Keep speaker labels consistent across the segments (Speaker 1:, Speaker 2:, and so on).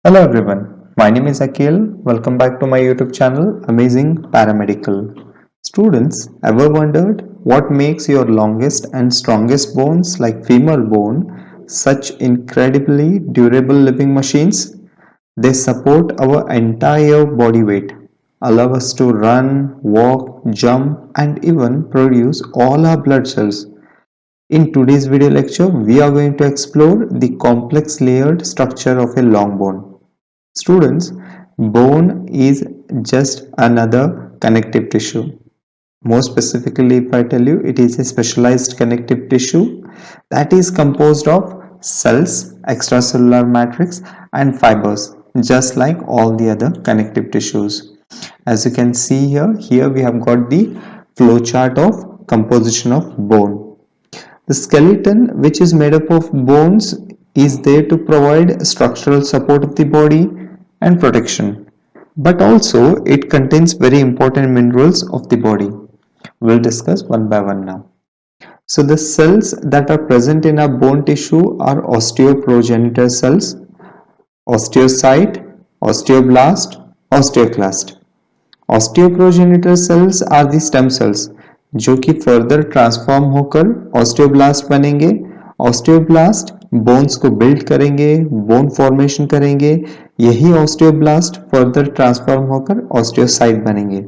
Speaker 1: Hello everyone, my name is Akil. Welcome back to my YouTube channel Amazing Paramedical. Students, ever wondered what makes your longest and strongest bones like femur bone such incredibly durable living machines? They support our entire body weight, allow us to run, walk, jump and even produce all our blood cells. In today's video lecture, we are going to explore the complex layered structure of a long bone. Students, bone is just another connective tissue. More specifically, if I tell you, it is a specialized connective tissue that is composed of cells, extracellular matrix, and fibers, just like all the other connective tissues. As you can see here we have got the flow chart of composition of bone. The skeleton, which is made up of bones, is there to provide structural support of the body and protection. But also, it contains very important minerals of the body. We'll discuss one by one now. So, the cells that are present in our bone tissue are osteoprogenitor cells, osteocyte, osteoblast, osteoclast. Osteoprogenitor cells are the stem cells जो कि further transform होकर osteoblast बनेंगे। Osteoblast bones को build करेंगे, bone formation करेंगे। यही osteoblast further transform होकर osteocyte बनेंगे।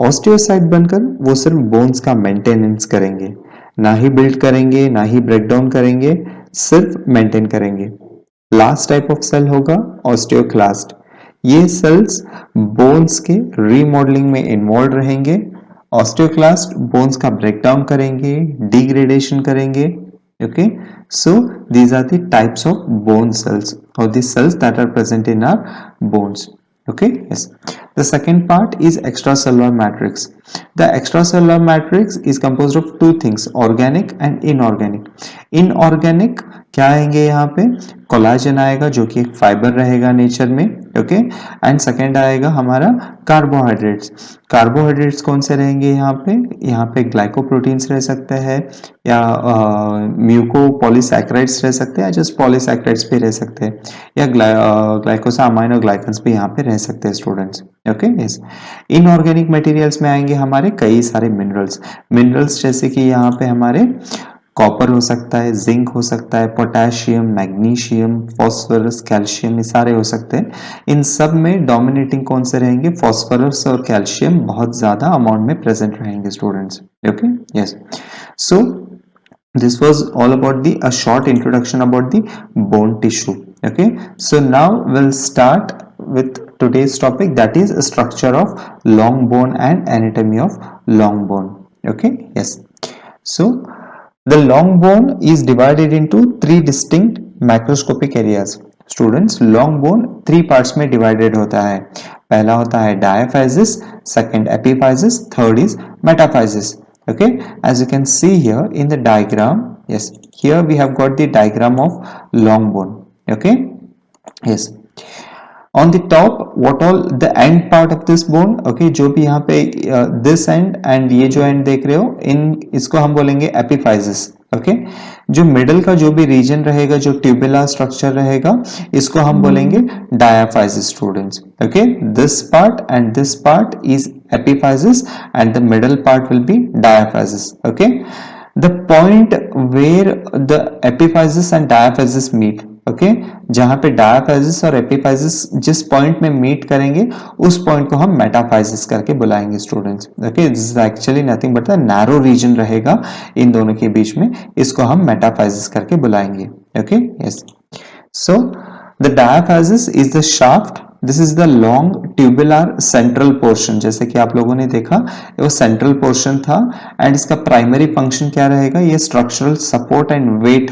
Speaker 1: ऑस्टियोसाइट बनकर वो सिर्फ बोन्स का मेंटेनेंस करेंगे, ना ही बिल्ड करेंगे, ना ही ब्रेकडाउन करेंगे, सिर्फ मेंटेन करेंगे। लास्ट टाइप ऑफ सेल होगा ऑस्टियोक्लास्ट। ये सेल्स बोन्स के रीमॉडलिंग में इन्वॉल्व रहेंगे। ऑस्टियोक्लास्ट बोन्स का ब्रेकडाउन करेंगे, डिग्रेडेशन करेंगे। Okay, so these are the types of bone cells or the cells that are present in our bones. Okay, yes. The second part is extracellular matrix. The extracellular matrix is composed of two things, organic and inorganic. Inorganic क्या आएंगे यहाँ पे? Collagen आएगा जो कि एक fibre रहेगा nature में। ओके, एंड सेकेंड आएगा हमारा कार्बोहाइड्रेट्स। कार्बोहाइड्रेट्स कौन से रहेंगे यहाँ पे? यहाँ पे ग्लाइकोप्रोटीन्स रह सकते हैं या म्यूकोपॉलीसैकेराइड्स रह सकते हैं या जस्ट पॉलीसैकेराइड्स भी रह सकते हैं या ग्लाइकोसा अमाइनो ग्लाइकन्स भी यहाँ पे रह सकते हैं students. Okay, yes. Inorganic materials में आएंगे हमारे कई सारे मिनरल्स जैसे कि यहाँ पे हमारे कॉपर हो सकता है, जिंक हो सकता है, पोटेशियम, मैग्नीशियम, फास्फोरस, कैल्शियम, ये सारे हो सकते हैं। इन सब में डोमिनेटिंग कौन से रहेंगे? फास्फोरस और कैल्शियम बहुत ज्यादा अमाउंट में प्रेजेंट रहेंगे students. Okay, yes. So this was all about a short introduction about the bone tissue. Okay, so now we'll start with today's topic, that is structure of long bone and anatomy of long bone. Okay, yes. So the long bone is divided into three distinct macroscopic areas. Students, long bone three parts में divided होता है। पहला होता है diaphysis, second epiphysis, third is metaphysis. Okay, as you can see here in the diagram, yes, here we have got the diagram of long bone. Okay, yes. On the top, what all the end part of this bone, okay, जो भी यहाँ पे this end and ये जो end देख रहे हो, इन इसको हम बोलेंगे epiphysis. ओके, जो मिडल का जो भी रीजन रहेगा, जो ट्यूबुलर स्ट्रक्चर रहेगा, इसको हम बोलेंगे diaphysis students. Okay, this part and this part is epiphysis and the middle part will be diaphysis. Okay, the point where the epiphysis and diaphysis meet, okay, जहां पे diaphysis और epiphysis जिस point में meet करेंगे उस point को हम metaphysis करके बुलाएंगे students. Okay, this is actually nothing but the narrow region रहेगा इन दोनों के बीच में, इसको हम मेटाफाइसिस करके बुलाएंगे। Okay, yes. So the diaphysis is the shaft, this is the long tubular central portion. जैसे कि आप लोगों ने देखा वो सेंट्रल पोर्शन था एंड इसका प्राइमरी फंक्शन क्या रहेगा? ये structural support and weight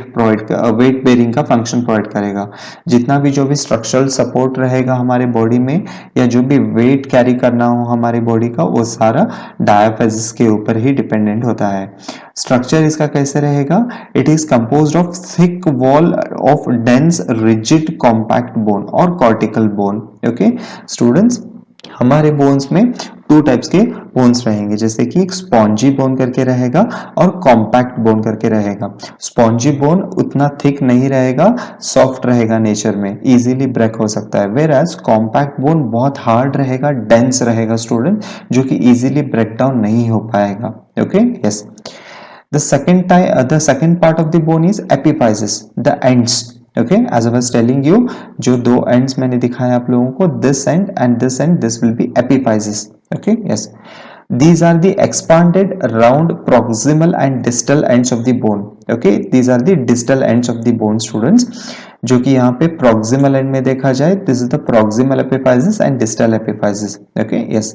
Speaker 1: bearing का फंक्शन प्रोवाइड करेगा। जितना भी जो भी स्ट्रक्चरल सपोर्ट रहेगा हमारे बॉडी में या जो भी वेट कैरी करना हो हमारी बॉडी का, वो सारा डायाफाइसिस के ऊपर ही डिपेंडेंट होता है। स्ट्रक्चर इसका कैसे रहेगा? It is composed of thick wall of dense rigid compact bone और कॉर्टिकल बोन। ओके स्टूडेंट्स, हमारे बोन्स में टू टाइप्स के बोन्स रहेंगे, जैसे कि एक स्पॉन्जी बोन करके रहेगा और कॉम्पैक्ट बोन करके रहेगा। स्पॉन्जी बोन उतना थिक नहीं रहेगा, सॉफ्ट रहेगा नेचर में, इजीली ब्रेक हो सकता है, वेयर एज कॉम्पैक्ट बोन बहुत हार्ड रहेगा, डेंस रहेगा स्टूडेंट, जो कि इजीली ब्रेक डाउन नहीं हो पाएगा। Okay, yes. The second part of the bone is epiphysis, the ends. Okay, as I was telling you, जो दो ends मैंने दिखाया आप लोगों को, this end and this end, this will be epiphysis. Okay, yes. These are the expanded round proximal and distal ends of the bone. Okay, these are the distal ends of the bone students, जो कि यहाँ पे proximal end में देखा जाए, this is the proximal epiphysis and distal epiphysis. Okay, yes.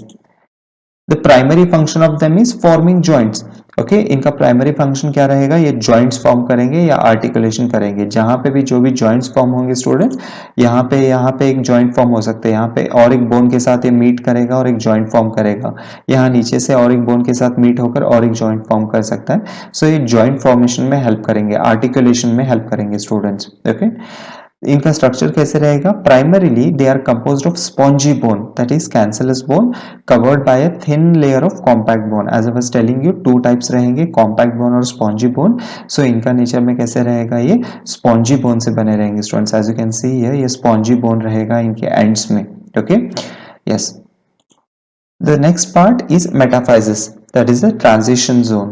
Speaker 1: The primary function of them is forming joints. Okay इनका primary function क्या रहेगा, ये जॉइंट्स फॉर्म करेंगे या आर्टिकुलेशन करेंगे। जहां पे भी जो भी जॉइंट्स फॉर्म होंगे स्टूडेंट्स, यहाँ पे एक जॉइंट फॉर्म हो सकता है, यहाँ पे और एक बोन के साथ ये मीट करेगा और एक जॉइंट फॉर्म करेगा, यहाँ नीचे से और एक बोन के साथ मीट होकर और एक जॉइंट फॉर्म कर सकता है। सो ये जॉइंट फॉर्मेशन में हेल्प करेंगे, आर्टिकुलेशन में हेल्प करेंगे स्टूडेंट्स। ओके, इनका स्ट्रक्चर कैसे रहेगा, primarily they are composed of spongy bone, that is cancerous bone covered by a thin layer of compact bone. As I was telling you, two types रहेंगे, compact bone और spongy bone. So इनका nature में कैसे रहेगा, ये spongy bone से बने रहेंगे students. As you can see here, ये स्पॉन्जी बोन रहेगा इनके एंड्स में। Okay, yes. The next part is metaphysis, that is the transition zone.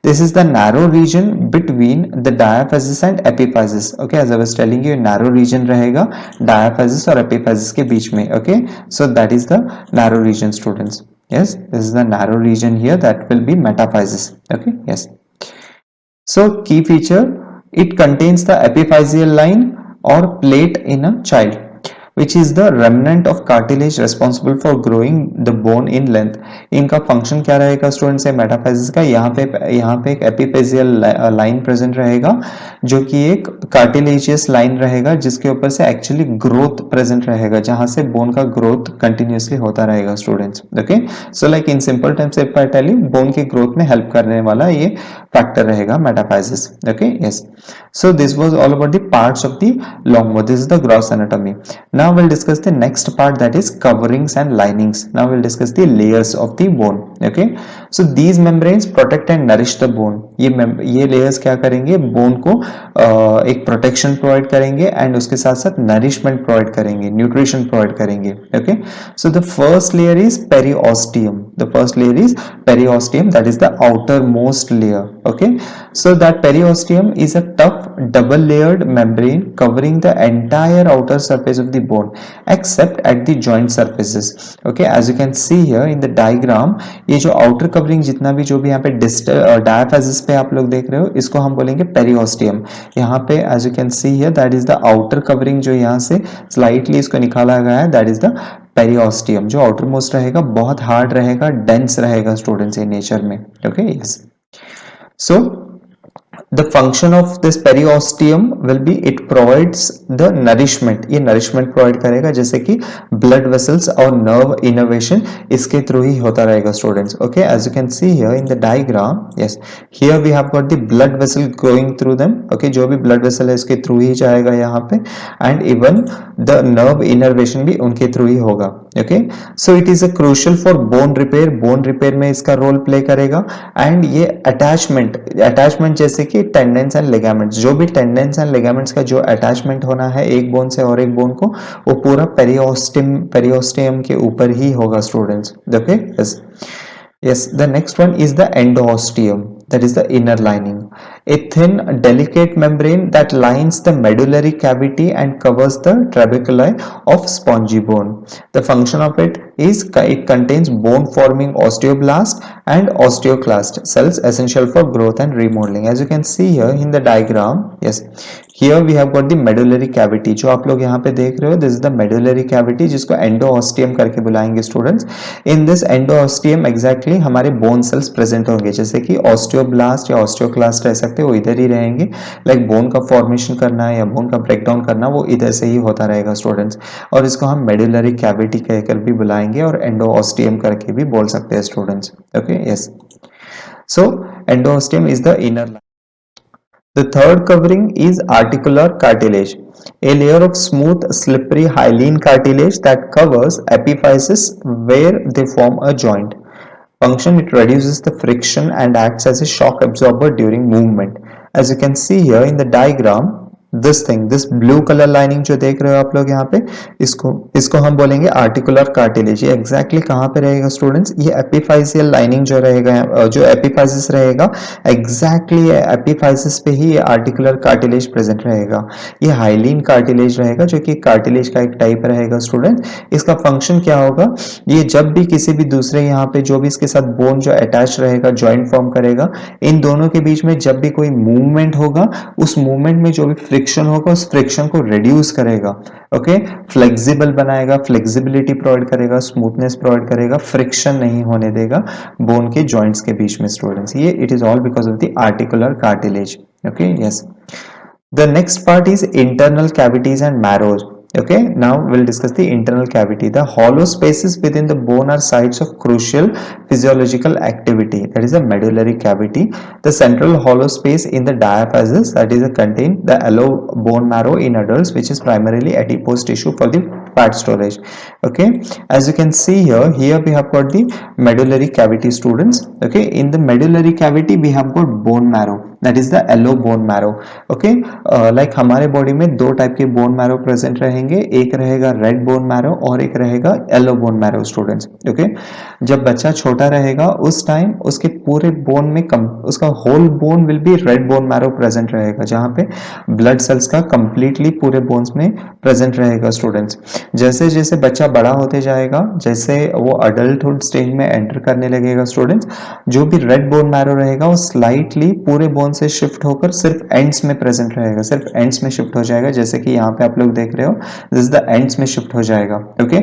Speaker 1: This is the narrow region between the diaphysis and epiphysis. Okay, as I was telling you, narrow region रहेगा diaphysis और epiphysis के बीच में. Okay, so that is the narrow region, students. Yes, this is the narrow region here, that will be metaphysis. Okay, yes. So key feature, it contains the epiphyseal line or plate in a child, which is the remnant of cartilage responsible for growing the bone in length. इनका function क्या रहेगा students, metaphysis का, यहाँ पे एक एपिफेजियल line present रहेगा, जो कि एक कार्टिलेजियस लाइन रहेगा, जिसके ऊपर से एक्चुअली ग्रोथ प्रेजेंट रहेगा, जहां से बोन का ग्रोथ कंटिन्यूसली होता रहेगा students. Okay, so like in simple terms if I tell you, bone के ग्रोथ में हेल्प करने वाला ये फैक्टर रहेगा metaphysis. Okay, yes. So this was all about the parts of the long bone. This is the gross anatomy. Now we'll discuss the next part, that is coverings and linings. Now we'll discuss the layers of the bone. Okay, so these membranes protect and nourish the bone. ये layers क्या करेंगे, bone को एक protection provide करेंगे and उसके साथ साथ nourishment provide करेंगे, nutrition provide करेंगे. Okay, so the first layer is periosteum. The first layer is periosteum, that is the outermost layer. Okay, so that periosteum is a tough double layered membrane covering the entire outer surface of the bone except at the joint surfaces. Okay, as you can see here in the diagram, ये जो outer covering जितना भी जो भी यहाँ पे distal diaphysis पे आप लोग देख रहे हो, इसको हम बोलेंगे periosteum. यहाँ पे as you can see here, that is the outer covering, जो यहाँ से slightly इसको निकाला गया है, that is the periosteum, जो outermost रहेगा, बहुत hard रहेगा, dense रहेगा स्टूडेंट्स ये नेचर में. Okay, yes. So the function of this periosteum will be, it provides the nourishment. ये nourishment provide करेगा, जैसे कि blood vessels और nerve innervation इसके through ही होता रहेगा students. Okay, as you can see here in the diagram, yes, here we have got the blood vessel going through them. Okay, जो भी blood vessel है इसके through ही जाएगा यहाँ पे, and even the nerve innervation भी उनके through ही होगा. Okay, so it is a crucial for bone repair. bone repair में इसका रोल प्ले करेगा, and ये attachment जैसे कि टेंडेंस एंड लिगामेंट्स, जो भी टेंडेंस एंड लिगामेंट्स का जो अटैचमेंट होना है एक बोन से और एक बोन को, वो पूरा पेरियोस्टियम के ऊपर ही होगा students. Okay, yes. Yes, the next one is the endosteum, that is the inner lining, a thin delicate membrane that lines the medullary cavity and covers the trabeculae of spongy bone. The function of it is, it contains bone forming osteoblast and osteoclast cells essential for growth and remodeling. As you can see here in the diagram, yes, here we have got the medullary cavity, जो आप लोग यहाँ पे देख रहे हो, this is the medullary cavity, जिसको endosteum करके बुलाएंगे students. In this endosteum exactly हमारे बोन सेल्स प्रेजेंट होंगे, जैसे कि ऑस्टियोब्लास्ट या ऑस्टियोक्लास्ट रह सकते हैं, वो इधर ही रहेंगे. लाइक बोन का फॉर्मेशन करना है या बोन का ब्रेकडाउन करना, वो इधर से ही होता रहेगा स्टूडेंट्स, और इसको हम मेडुलरी कैविटी कहकर भी बुलाएंगे और एंडोस्टियम करके भी बोल सकते हैं students. Okay, yes. So endosteum is the inner. The third covering is articular cartilage, a layer of smooth, slippery hyaline cartilage that covers epiphyses where they form a joint. Function: it reduces the friction and acts as a shock absorber during movement. As you can see here in the diagram, this blue color lining जो देख रहे हो आप लोग यहाँ पे, इसको इसको हम बोलेंगे आर्टिकुलर कार्टिलेज। ये एग्जैक्टली कहाँ पे रहेगा स्टूडेंट्स? ये एपिफाइसियल लाइनिंग जो रहेगा, जो एपिफाइसिस रहेगा, एग्जैक्टली एपिफाइसिस पे ही ये आर्टिकुलर कार्टिलेज प्रेजेंट रहेगा। ये हाइलिन कार्टिलेज रहेगा जो कि कार्टिलेज का एक टाइप रहेगा स्टूडेंट। इसका फंक्शन क्या होगा? ये जब भी किसी भी दूसरे यहाँ पे जो भी इसके साथ बोन जो अटैच रहेगा, ज्वाइंट फॉर्म करेगा, इन दोनों के बीच में जब भी कोई मूवमेंट होगा, उस मूवमेंट में जो भी फ्रिक्शन होगा उस फ्रिक्शन को रिड्यूस करेगा। ओके, फ्लेक्सिबल बनाएगा, फ्लेक्सिबिलिटी प्रोवाइड करेगा, स्मूथनेस प्रोवाइड करेगा, फ्रिक्शन नहीं होने देगा बोन के जॉइंट्स के बीच में स्टूडेंट्स। ये it is all because of the articular cartilage. Okay, yes. The next part is internal cavities and marrows. Okay, now we'll discuss the internal cavity. The hollow spaces within the bone are sites of crucial physiological activity. That is a medullary cavity. The central hollow space in the diaphysis, that is contain the allow bone marrow in adults, which is primarily adipose tissue for the fat storage. Okay, as you can see here we have got the medullary cavity students. Okay, in the medullary cavity we have got bone marrow, that is the allow bone marrow. Okay, like हमारे body में दो type के bone marrow present रहेंगे, एक रहेगा red bone marrow और एक रहेगा yellow bone marrow students. Okay, जब बच्चा छोटा रहेगा उस टाइम उसके पूरे बोन में उसका whole bone will be red bone marrow present रहेगा, जहां पे ब्लड सेल्स का कंप्लीटली पूरे बोन्स में प्रेजेंट रहेगा स्टूडेंट्स। जैसे जैसे बच्चा बड़ा होते जाएगा, जैसे वो अडल्टहुड स्टेज में एंटर करने लगेगा स्टूडेंट्स, जो भी रेड बोन मैरो रहेगा वो स्लाइटली पूरे बोन से शिफ्ट होकर सिर्फ एंड्स में प्रेजेंट रहेगा, सिर्फ एंड्स में शिफ्ट हो जाएगा। जैसे कि यहाँ पे आप लोग देख रहे हो, दिस द एंड्स में शिफ्ट हो जाएगा। ओके,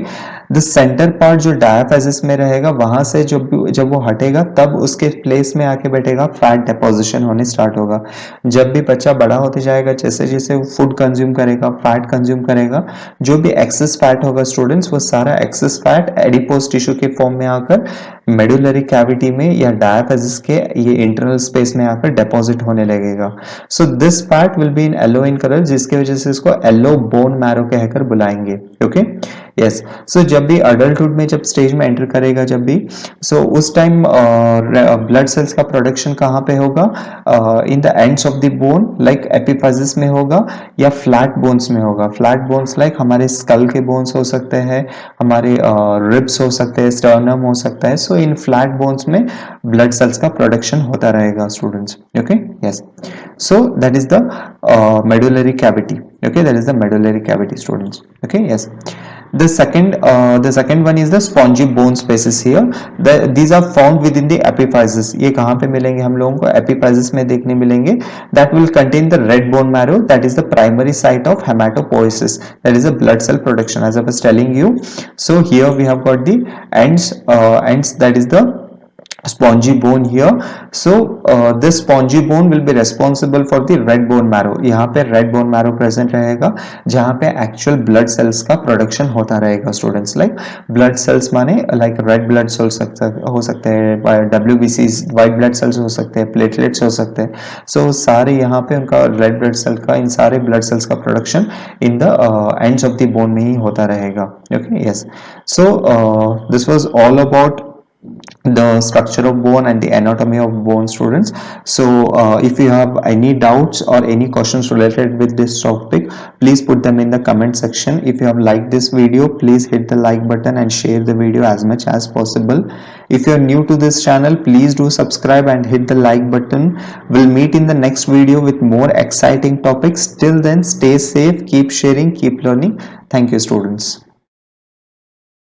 Speaker 1: द सेंटर पार्ट जो डायाफाइसिस में रहेगा, वहां से जब वो हटेगा तब उसके प्लेस में आके बैठेगा, फैट डेपोजिशन होने स्टार्ट होगा। जब भी बच्चा बड़ा होते जाएगा, जैसे जैसे फूड कंज्यूम करेगा, फैट कंज्यूम करेगा, जो भी एक्सेस फैट होगा स्टूडेंट्स, वो सारा एक्सेस फैट एडिपोज टिश्यू के फॉर्म में आकर मेडुलरी कैविटी में या डायाफाइसिस के ये इंटरनल स्पेस में आकर डेपोजिट होने लगेगा। So this fat will be in yellow in colour, जिसकी वजह से इसको येलो बोन मैरो कहकर बुलाएंगे। Okay, yes. सो जब भी अडल्टहुड में जब स्टेज में एंटर करेगा, जब भी उस टाइम ब्लड सेल्स का प्रोडक्शन कहाँ पे होगा? In the ends of the bone, like epiphysis में होगा या फ्लैट बोन्स में होगा। फ्लैट बोन्स लाइक हमारे स्कल के बोन्स हो सकते हैं, हमारे रिब्स हो सकते हैं, स्टर्नम हो सकता है। सो इन फ्लैट बोन्स में ब्लड सेल्स का प्रोडक्शन होता रहेगा students. Okay, yes. So that is the medullary cavity. Okay, that is the medullary cavity students. Okay, yes. The second one is the spongy bone spaces here. These are found within the epiphysis. ये कहाँ पे मिलेंगे हम लोगों को? epiphysis में देखने मिलेंगे। That will contain the red bone marrow. That is the primary site of hematopoiesis. That is the blood cell production. As I was telling you, so here we have got the ends. That is the spongy bone here. So this spongy bone will be responsible for the red bone marrow. यहाँ पे red bone marrow present रहेगा, जहाँ पे actual blood cells का production होता रहेगा students. Like blood cells माने like red blood cells हो सकते हैं, WBCs वाइट ब्लड सेल्स हो सकते हैं, प्लेटलेट्स हो सकते हैं। सो सारे यहाँ पे उनका रेड ब्लड सेल का, इन सारे ब्लड सेल्स का production in the ends of the bone में ही होता रहेगा। Okay, yes. So this was all about the structure of bone and the anatomy of bone students. So if you have any doubts or any questions related with this topic, please put them in the comment section. If you have liked this video, please hit the like button and share the video as much as possible. If you are new to this channel, please do subscribe and hit the like button. We'll meet in the next video with more exciting topics. Till then, stay safe, keep sharing, keep learning. Thank you students.